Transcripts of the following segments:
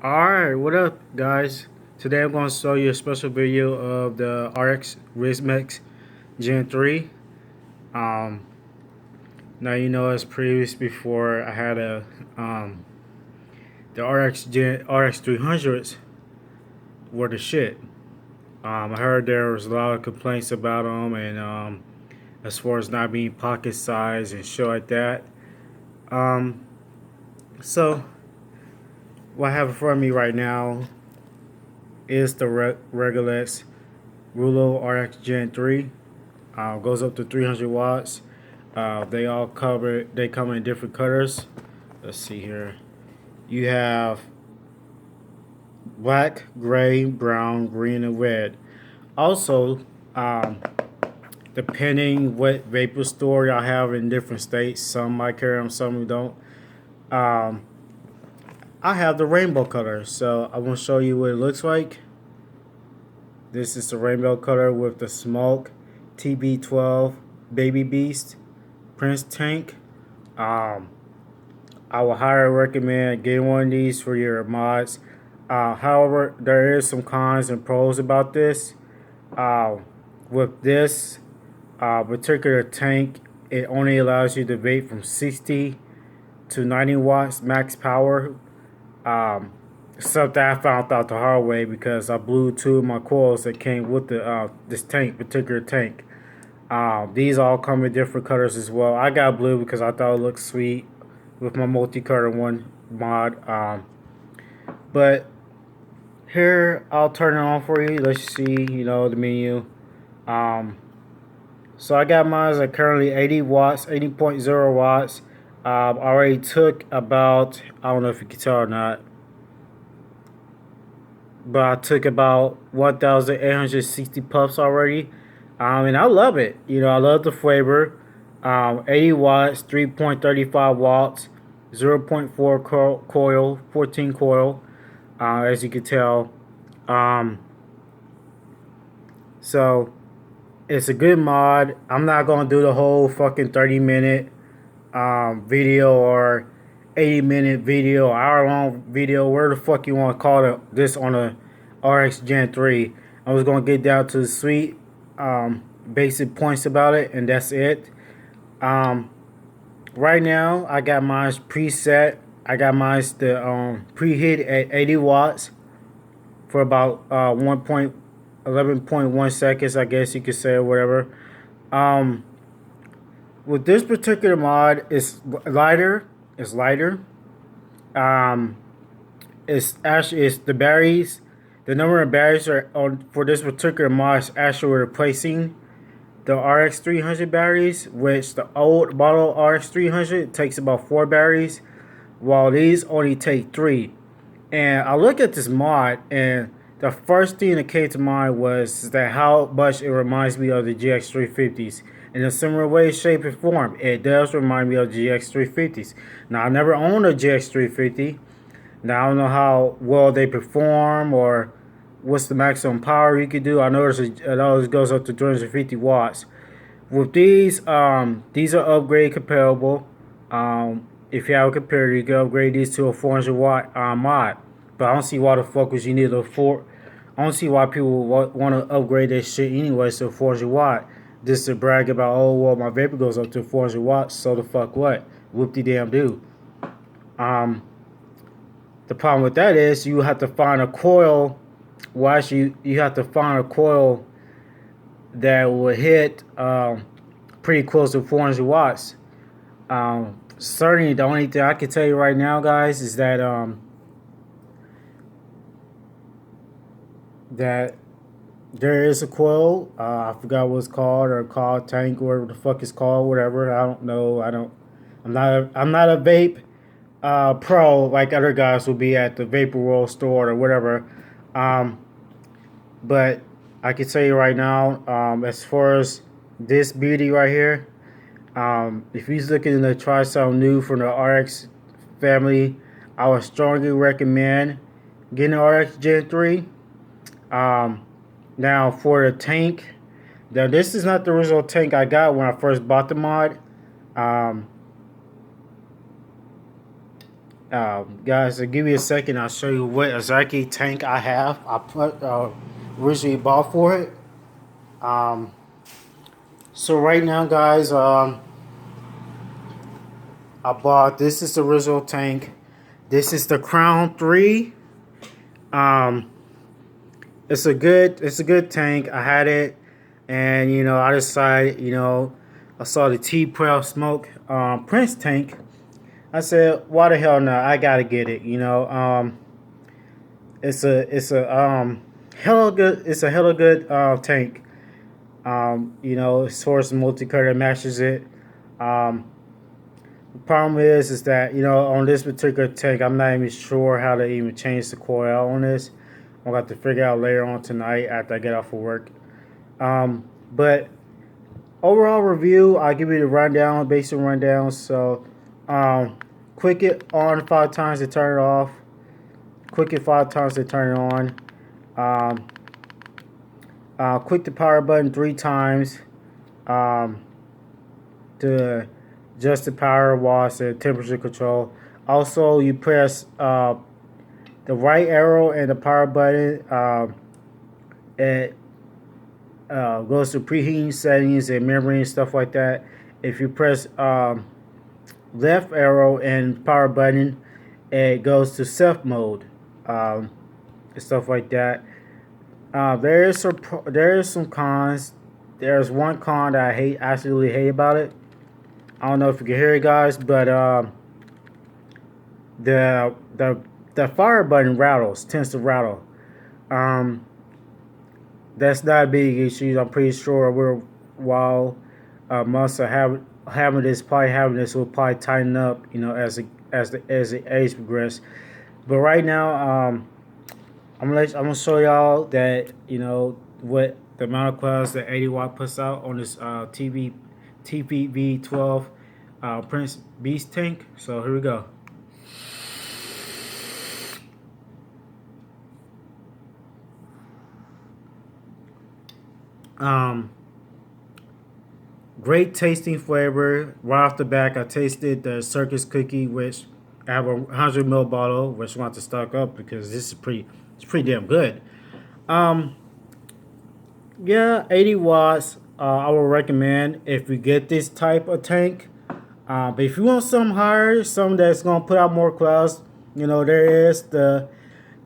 Alright, what up guys? Today I'm going to show you a special video of the RX wismec Gen 3. Um, Now you know as previous before I had the RX 300s were the shit. I heard there was a lot of complaints about them and as far as not being pocket size and shit like that. Um, so what I have in front of me right now is the Regulex Rulo RX Gen 3. Goes up to 300 watts. They come in different colors. Let's see here. You have black, gray, brown, green, and red. Also, um, depending what vapor store y'all have in different states, some might carry them, some don't. Um, I have the rainbow color, so I'm gonna show you what it looks like. This is the rainbow color with the smoke TB12 Baby Beast Prince tank. Um, I would highly recommend getting one of these for your mods. However, there is some cons and pros about this. Uh, with this particular tank, it only allows you to vape from 60 to 90 watts max power. Um, Something I found out the hard way because I blew two of my coils that came with the this particular tank. These all come in different colors as well. I got blue because I thought it looked sweet with my multicolor one mod. But here, I'll turn it on for you. Let's see, the menu. Um, so I got mine at currently 80 watts, 80.0 watts. I already took about, I don't know if you can tell or not, but I took about 1,860 puffs already. And I love it. I love the flavor. 80 watts, 3.35 watts, zero point 0.4 coil, 14 coil, as you can tell. Um, so it's a good mod. I'm not gonna do the whole fucking 30-minute video or 80-minute video, hour-long video, where the fuck you want to call it, this on a RX Gen 3. I was gonna get down to the sweet basic points about it, and that's it. Um, right now, I got mine preset. I got mine the preheat at 80 watts for about 1.11.1 seconds, I guess you could say, or whatever. Um, with this particular mod, it's lighter. It's lighter. Um, it's the batteries. The number of batteries are on for this particular mod is actually replacing the RX 300 batteries, which the old model RX 300 takes about 4 batteries, while these only take 3. And I look at this mod, and the first thing that came to mind was that how much it reminds me of the GX350s. In a similar way, shape, and form, it does remind me of GX350s. Now, I never owned a GX350. Now, I don't know how well they perform or what's the maximum power you could do. I know it goes up to 350 watts. With these are upgrade comparable. If you have a computer, you can upgrade these to a 400 watt mod. But I don't see why the fuck would you need a four. I don't see why people want to upgrade that shit anyways to a 400 watt. Just to brag about, oh well, my vapor goes up to 400 watts. So the fuck what? Whoop de damn do. Um, the problem with that is you have to find a coil. Well, actually, you have to find a coil that will hit pretty close to 400 watts. Certainly, the only thing I can tell you right now, guys, is that there is a coil. I forgot what it's called, or called tank, or whatever the fuck it's called, whatever. I don't know. I'm not a vape pro like other guys will be at the Vapor World store or whatever. Um, but I can tell you right now, as far as this beauty right here, if he's looking to try something new from the RX family, I would strongly recommend getting the RX Gen 3. Um, Now for the tank, now this is not the original tank I got when I first bought the mod. Um, Guys, to give you a second, I'll show you what exactly tank I have. I put originally bought for it. Um, so right now, guys, I bought, this is the original tank. This is the Crown 3. Um, it's a good tank. I had it, and I decided, I saw the T-12 smoke Prince tank. I said, why the hell not? I gotta get it. It's a hella good. It's a hella good tank. Source multi-cutter matches it. Um, the problem is that on this particular tank, I'm not even sure how to even change the coil on this. I'll have to figure out later on tonight after I get off of work. But overall review, I'll give you the rundown, basic rundown. So, quick it on 5 times to turn it off. Quick it 5 times to turn it on. Um, Click the power button 3 times um, to adjust the power while it's the temperature control. Also, you press the right arrow and the power button. It goes to preheating settings and memory and stuff like that. If you press left arrow and power button, it goes to self mode um, and stuff like that. There is some cons. There's one con that I hate, absolutely hate about it. I don't know if you can hear it, guys, but the the the fire button tends to rattle. Um, that's not a big issue. I'm pretty sure we're while months of having this, probably having this will probably tighten up, as the age progresses. But right now, I'm gonna show y'all that what the amount of clouds that 80 watt puts out on this TPV12 Prince Beast tank. So here we go. Um, Great tasting flavor. Right off the back, I tasted the circus cookie, which I have a 100 ml bottle, which I want to stock up because it's pretty damn good. Um, yeah, 80 watts. I would recommend if you get this type of tank. But if you want some higher, some that's gonna put out more clouds, there is the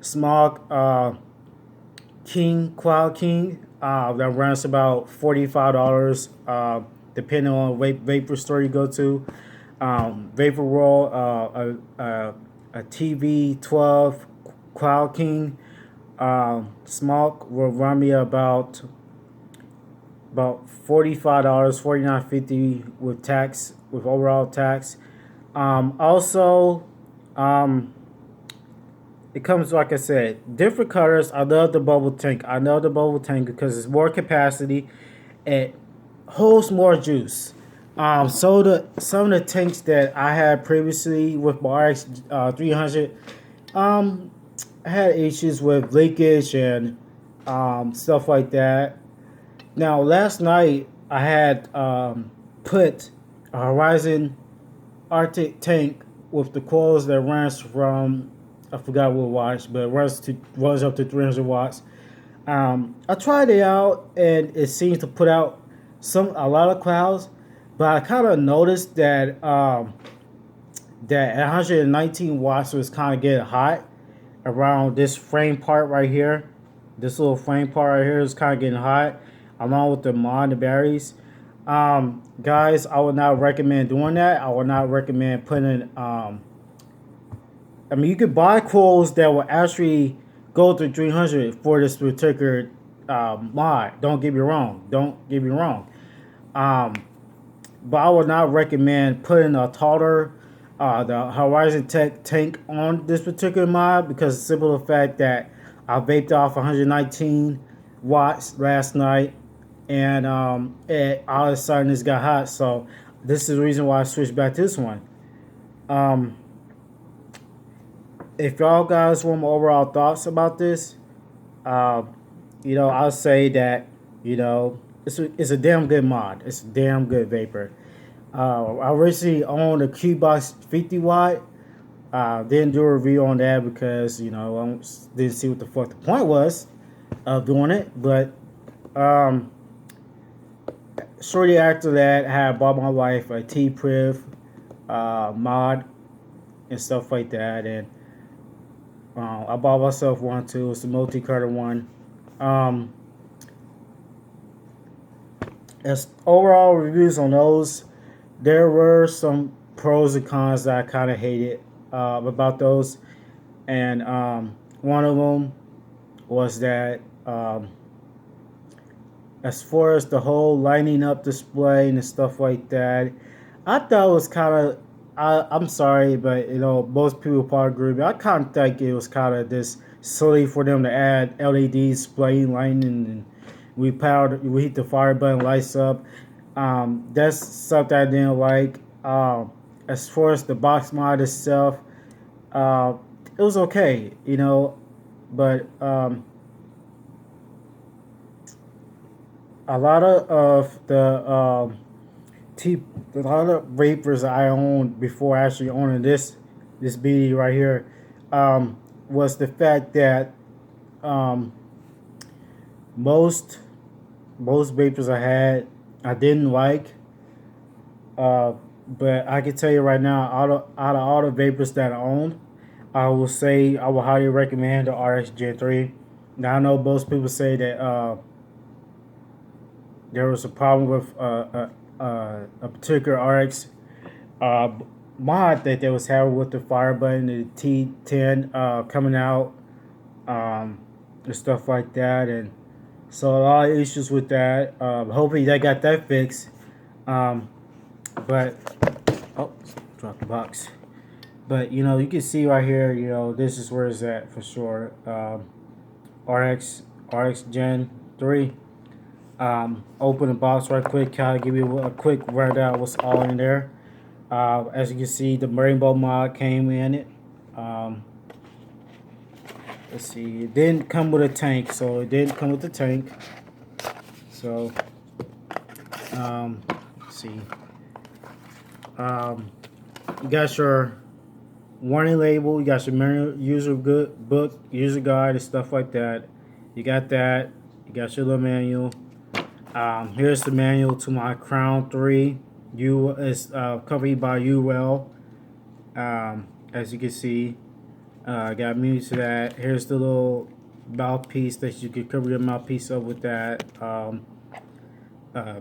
small Cloud King that runs about $45, depending on vapor store you go to. Vapor Roll, a TV12 Cloud King smoke will run me about $45, $49.50 with tax, with overall tax. Also, um, it comes, like I said, different colors. I love the bubble tank. I love the bubble tank because it's more capacity. It holds more juice. So some of the tanks that I had previously with my RX 300, I had issues with leakage and stuff like that. Now, last night I had put a Horizon Arctic tank with the coils that runs from, I forgot what watts, but it runs up to 300 watts. I tried it out and it seems to put out a lot of clouds, but I kind of noticed that at 119 watts was kind of getting hot around this frame part right here. This little frame part right here is kind of getting hot, along with the mod and the batteries. Guys, I would not recommend doing that. I would not recommend putting. I mean, you could buy coils that will actually go to 300 for this particular mod. Don't get me wrong. Don't get me wrong. Um, but I would not recommend putting a taller the Horizon Tech tank on this particular mod because the simple fact that I vaped off 119 watts last night, and all of a sudden this got hot. So this is the reason why I switched back to this one. Um, if y'all guys want my overall thoughts about this, uh, I'll say that it's a damn good mod. It's a damn good vapor. I recently owned a Q-Box 50 watt. Didn't do a review on that because I didn't see what the fuck the point was of doing it. But um, shortly after that, I had bought my wife a T-Priv mod and stuff like that, and I bought myself one too. It's a multi-color one. Um, as overall reviews on those, there were some pros and cons that I kind of hated about those, and one of them was that as far as the whole lining up display and stuff like that, I thought it was kind of. I'm sorry, but most people probably agree. But I kind of think it was kind of this silly for them to add LED display lighting, and we hit the fire button, lights up. That's something I didn't like. As far as the box mod itself, uh, it was okay, but a lot of the a lot of vapors I owned before actually owning this BD right here was the fact that um, most most vapors I had I didn't like, uh, but I can tell you right now, out of all the vapors that I owned, I will say I would highly recommend the RX Gen 3. Now I know most people say that there was a problem with a particular RX uh, mod that they was having with the fire button, the T10 coming out, and stuff like that, and so a lot of issues with that. Hopefully they got that fixed. Um, but oh, drop the box. But you can see right here, this is where it's at for sure. RX Gen 3. Open the box right quick. Kind of give you a quick rundown of what's all in there. As you can see, the rainbow mod came in it. Um, let's see, it didn't come with a tank, so it didn't come with the tank. So, let's see. You got your warning label, you got your manual, user good book, user guide, and stuff like that. You got that. You got your little manual. Here's the manual to my Crown 3. Is accompanied by UL. As you can see, I got music to that. Here's the little mouthpiece that you can cover your mouthpiece up with that.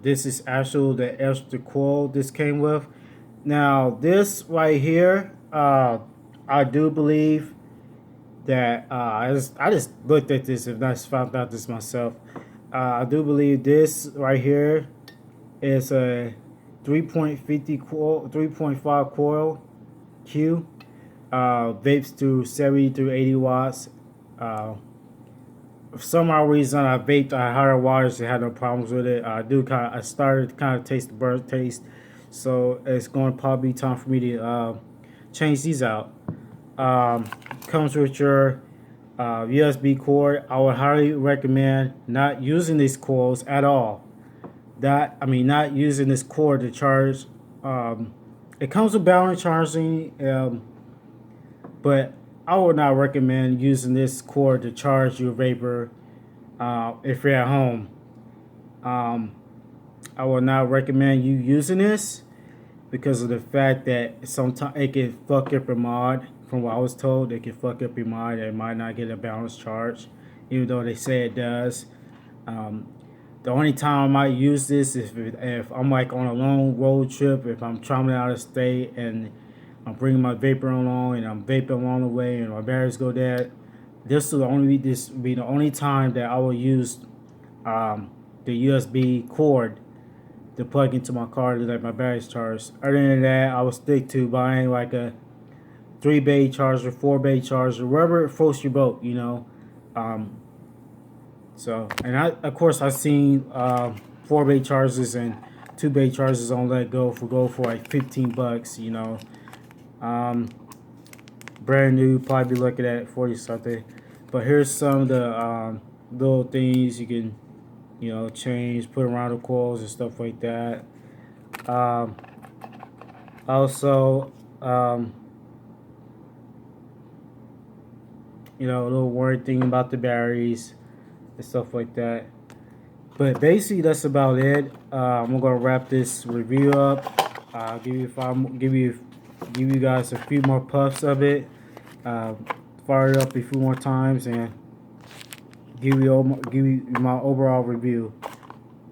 This is actual the extra coil this came with. Now this right here, I do believe that I just looked at this and I just found out this myself. I do believe this right here is a 3.50 coil, 3.5 coil Q. Vapes to 70 through 80 watts. For some odd reason, I vaped at higher wattage and had no problems with it. I started to kind of taste the burnt taste, so it's going to probably be time for me to change these out. Comes with your USB cord. I would highly recommend not using these coils at all. Not using this cord to charge. It comes with battery charging, but I would not recommend using this cord to charge your vapor if you're at home. I would not recommend you using this because of the fact that sometimes it can fuck up your mod. From what I was told, it can fuck up your mod. It might not get a balanced charge, even though they say it does. The only time I might use this is if I'm like on a long road trip, if I'm traveling out of state and I'm bringing my vapor along and I'm vaping along the way and my batteries go dead. This will be the only time that I will use the USB cord to plug into my car to let my batteries charge. Other than that, I will stick to buying like a 3-bay charger, 4-bay charger, wherever floats your boat, Um, of course I've seen 4-bay chargers and 2-bay chargers on Let Go for like $15, brand new, probably be looking at 40 something. But here's some of the little things you can, change, put around the coils and stuff like that. Also, you know, a little worried thing about the batteries and stuff like that. But basically, that's about it. I'm gonna wrap this review up. Give you give you guys a few more puffs of it. Uh, Fire it up a few more times and give you my overall review.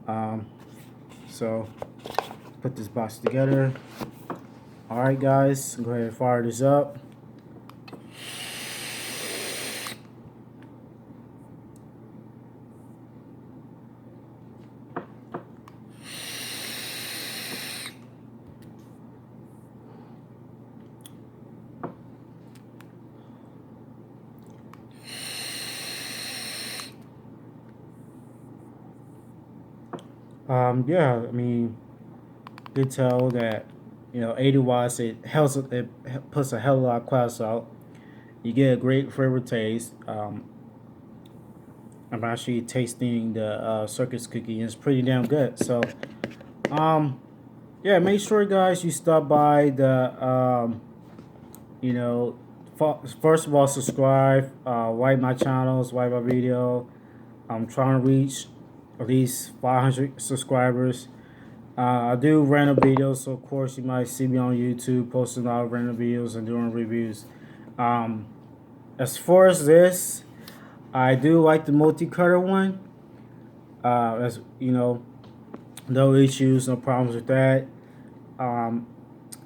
Um, so put this box together. All right, guys, go ahead and fire this up. Yeah, I mean, you could tell that, you know, 80 watts, it puts a hell of a lot of clouds out. You get a great flavor taste. I'm actually tasting the circus cookie, and it's pretty damn good. So, um, yeah, make sure, guys, you stop by the, you know, first of all, subscribe, like my channels, like my video. I'm trying to reach at least 500 subscribers. I do random videos, so of course you might see me on YouTube posting a lot of random videos and doing reviews. Um, as far as this, I do like the multi-cutter one. As you know, no issues, no problems with that. Um,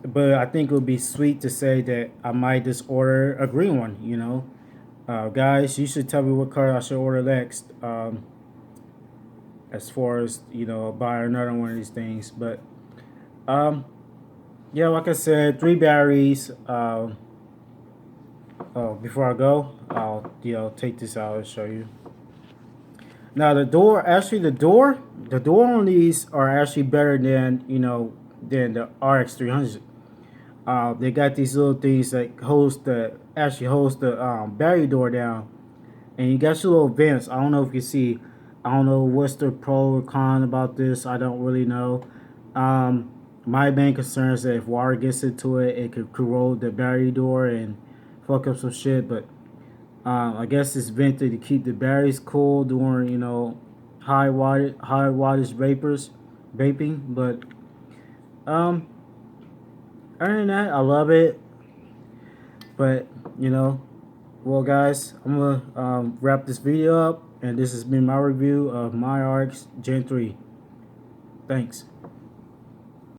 but I think it would be sweet to say that I might just order a green one. You know, guys, you should tell me what color I should order next. As far as, you know, buy another one of these things, but um, yeah, like I said, 3 batteries. Before I go, I'll, you know, take this out and show you. Now the door on these are actually better than, you know, than the RX 300. They got these little things that holds the battery door down, and you got your little vents. I don't know if you can see. I don't know what's the pro or con about this. I don't really know. My main concern is that if water gets into it, it could corrode the battery door and fuck up some shit. But I guess it's vented to keep the batteries cool during, you know, high wattage vaping. But um, other than that, I love it. But you know, well, guys, I'm gonna wrap this video up, and this has been my review of my RX Gen 3. Thanks.